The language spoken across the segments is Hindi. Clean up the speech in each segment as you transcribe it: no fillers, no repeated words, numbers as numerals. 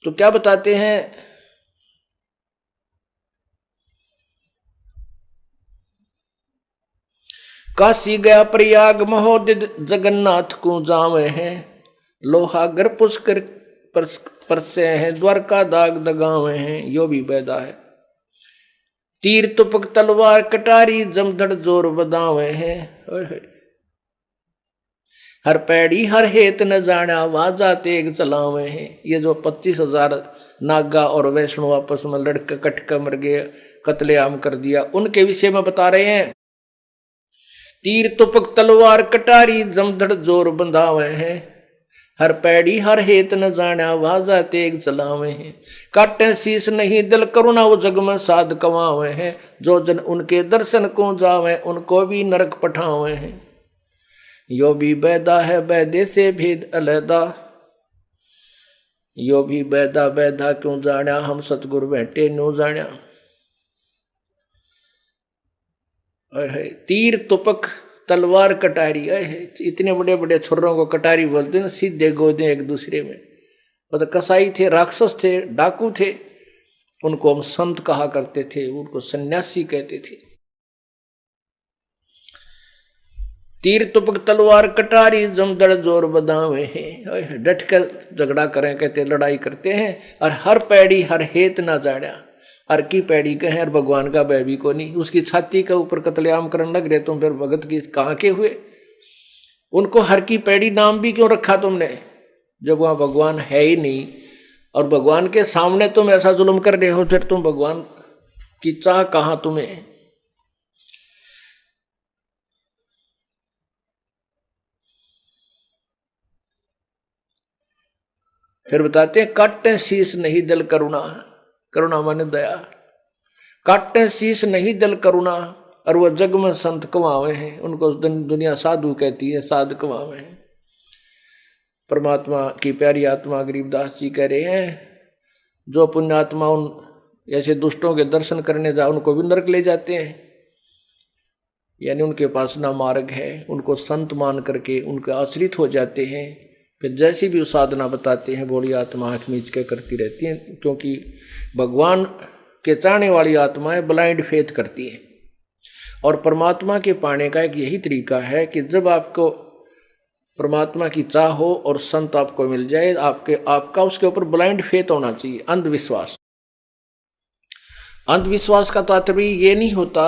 तो क्या बताते हैं, काशी गया प्रयाग महोदित जगन्नाथ को जावे हैं, लोहागर पुष्कर परसे हैं, द्वारका दाग दगावे हैं, यो भी बैदा है। तीर तुपक तलवार कटारी जमधड़ जोर बदावे हैं, हर पैड़ी हर हेत न जाना वाजा तेग चलावे हैं। ये जो 25,000 नागा और वैष्णव आपस में लड़के कटके मर गए, कत्लेआम कर दिया, उनके विषय में बता रहे हैं। तीर तुपक तलवार कटारी जमधड़ जोर बंधावे हैं, हर पैड़ी हर हेत न जाना वाजा तेग चलावे हैं। काटे शीश नहीं दिल करुणा वो जग में साध कमावे हैं, जो जन उनके दर्शन को जावे उनको भी नरक पठावे हैं। यो भी बैदा है बैदे से भेद अलहदा, यो भी बैदा बैदा क्यों जाना, हम सतगुरु बैठे न्यू जाना। तीर तुपक तलवार कटारी, इतने बड़े बड़े छुर्रों को कटारी बोलते ना, सीधे गोदे एक दूसरे में। वो तो कसाई थे, राक्षस थे, डाकू थे, उनको हम संत कहा करते थे, उनको सन्यासी कहते थे। तीर तुपक तलवार कटारी जमदड़ जोर बदावे हैं, डट कर झगड़ा करें कहते, लड़ाई करते हैं। और हर पैड़ी हर हेत ना जाड़ा, हर की पैड़ी कहे और भगवान का बैबी को नहीं, उसकी छाती के ऊपर कत्लेआम करने लग रहे तुम, फिर भगत की कहाँ के हुए। उनको हर की पैड़ी नाम भी क्यों रखा तुमने, जब वहां भगवान है ही नहीं, और भगवान के सामने तुम ऐसा जुल्म कर रहे हो, फिर तुम भगवान की चाह कहाँ तुम्हें। फिर बताते हैं, काटे शीश नहीं दिल करुणा, करुणा माने दया, काटे शीश नहीं दिल करुणा, और वह जग में संत कमावे हैं, उनको दुनिया साधु कहती है, साध कमावे हैं। परमात्मा की प्यारी आत्मा गरीबदास जी कह रहे हैं, जो पुण्यात्मा उन ऐसे दुष्टों के दर्शन करने जा उनको भी नरक ले जाते हैं, यानी उनके पास ना मार्ग है, उनको संत मान करके उनके आश्रित हो जाते हैं। फिर जैसी भी साधना बताते हैं, बोली आत्मा आँख मीच के करती रहती है, क्योंकि भगवान के चाहने वाली आत्माएं ब्लाइंड फेथ करती हैं। और परमात्मा के पाने का एक यही तरीका है कि जब आपको परमात्मा की चाह हो और संत आपको मिल जाए, आपका उसके ऊपर ब्लाइंड फेथ होना चाहिए, अंधविश्वास। अंधविश्वास का तात्पर्य ये नहीं होता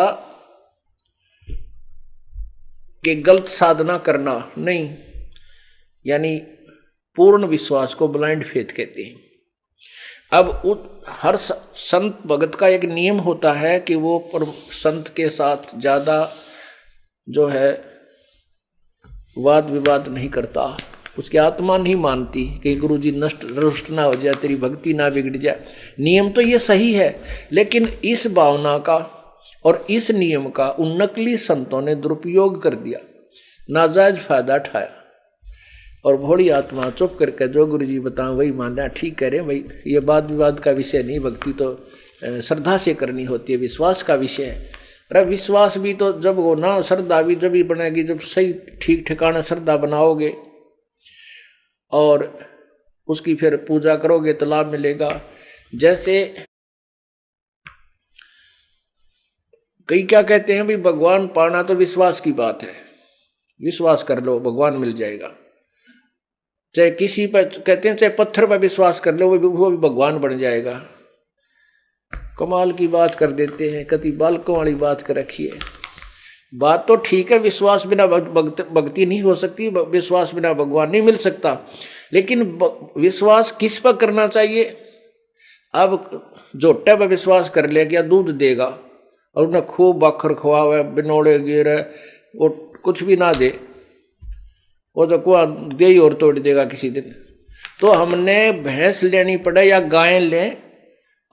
कि गलत साधना करना, नहीं, यानी पूर्ण विश्वास को ब्लाइंड फेथ कहते हैं। अब हर संत भगत का एक नियम होता है कि वो संत के साथ ज्यादा जो है वाद विवाद नहीं करता, उसकी आत्मा नहीं मानती कि गुरु जी रुष्ट ना हो जाए, तेरी भक्ति ना बिगड़ जाए। नियम तो ये सही है, लेकिन इस भावना का और इस नियम का उन नकली संतों ने दुरुपयोग कर दिया, नाजायज फायदा उठाया, और भोली आत्मा चुप करके जो गुरु जी बताएं वही मानना। ठीक कह रहे हैं भाई, ये वाद विवाद का विषय नहीं, भक्ति तो श्रद्धा से करनी होती है, विश्वास का विषय है। अरे विश्वास भी तो जब हो ना, श्रद्धा भी जब ही बनेगी जब सही ठीक ठिकाना श्रद्धा बनाओगे और उसकी फिर पूजा करोगे तो लाभ मिलेगा। जैसे कई क्या कहते हैं, भाई भगवान पाना तो विश्वास की बात है, विश्वास कर लो भगवान मिल जाएगा। चाहे किसी पर कहते हैं, चाहे पत्थर पर विश्वास कर लो वो भी भगवान बन जाएगा। कमाल की बात कर देते हैं, कति बालकों वाली बात कर रखी है। बात तो ठीक है, विश्वास बिना भक्ति नहीं हो सकती, विश्वास बिना भगवान नहीं मिल सकता, लेकिन विश्वास किस पर करना चाहिए। अब जोटे पर विश्वास कर ले क्या दूध देगा, और उन्हें खूब बाखर खुआवे, बिनोड़े गिरे, वो कुछ भी ना दे, वो तो कुआ दे ही और तोड़ देगा किसी दिन। तो हमने भैंस लेनी पड़े या गाय लें,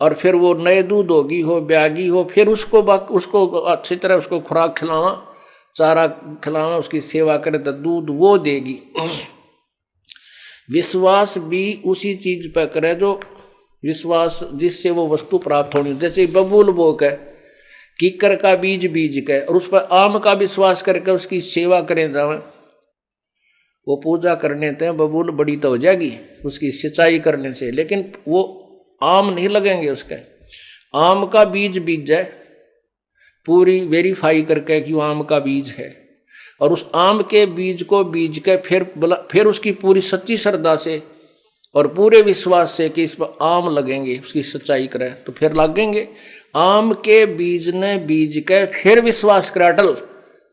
और फिर वो नए दूध होगी हो ब्यागी हो, फिर उसको अच्छी तरह उसको खुराक खिलावा, चारा खिलावा, उसकी सेवा करे तो दूध वो देगी। विश्वास भी उसी चीज पर करे जो विश्वास जिससे वो वस्तु प्राप्त होनी। जैसे बबूल बो के कीकर का बीज बीज के और उस पर आम का विश्वास करके उसकी सेवा करें जावे, वो पूजा करने थे बबूल बड़ी तो हो जाएगी उसकी सिंचाई करने से, लेकिन वो आम नहीं लगेंगे उसके। आम का बीज बीज जाए पूरी वेरीफाई करके कि वो आम का बीज है, और उस आम के बीज को बीज के फिर उसकी पूरी सच्ची श्रद्धा से और पूरे विश्वास से कि इस पर आम लगेंगे, उसकी सच्चाई करें तो फिर लगेंगे। आम के बीज ने बीज के फिर विश्वास करे अटल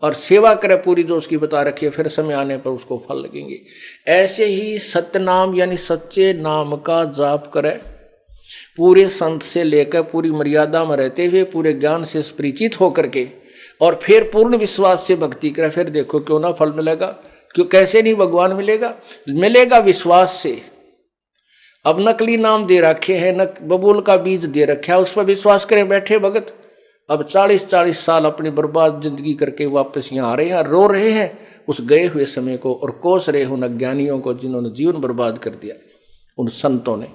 और सेवा करे पूरी जो उसकी बता रखी है, फिर समय आने पर उसको फल लगेंगे। ऐसे ही सत्य नाम यानी सच्चे नाम का जाप करे पूरे संत से लेकर पूरी मर्यादा में रहते हुए पूरे ज्ञान से परिचित होकर के, और फिर पूर्ण विश्वास से भक्ति करे, फिर देखो क्यों ना फल मिलेगा। क्यों कैसे नहीं भगवान मिलेगा? मिलेगा विश्वास से। अब नकली नाम दे रखे हैं, बबूल का बीज दे रखा है, उस पर विश्वास करें बैठे भगत। अब 40-40 साल अपनी बर्बाद जिंदगी करके वापस यहाँ आ रहे हैं, रो रहे हैं उस गए हुए समय को, और कोस रहे उन अज्ञानियों को जिन्होंने जीवन बर्बाद कर दिया, उन संतों ने।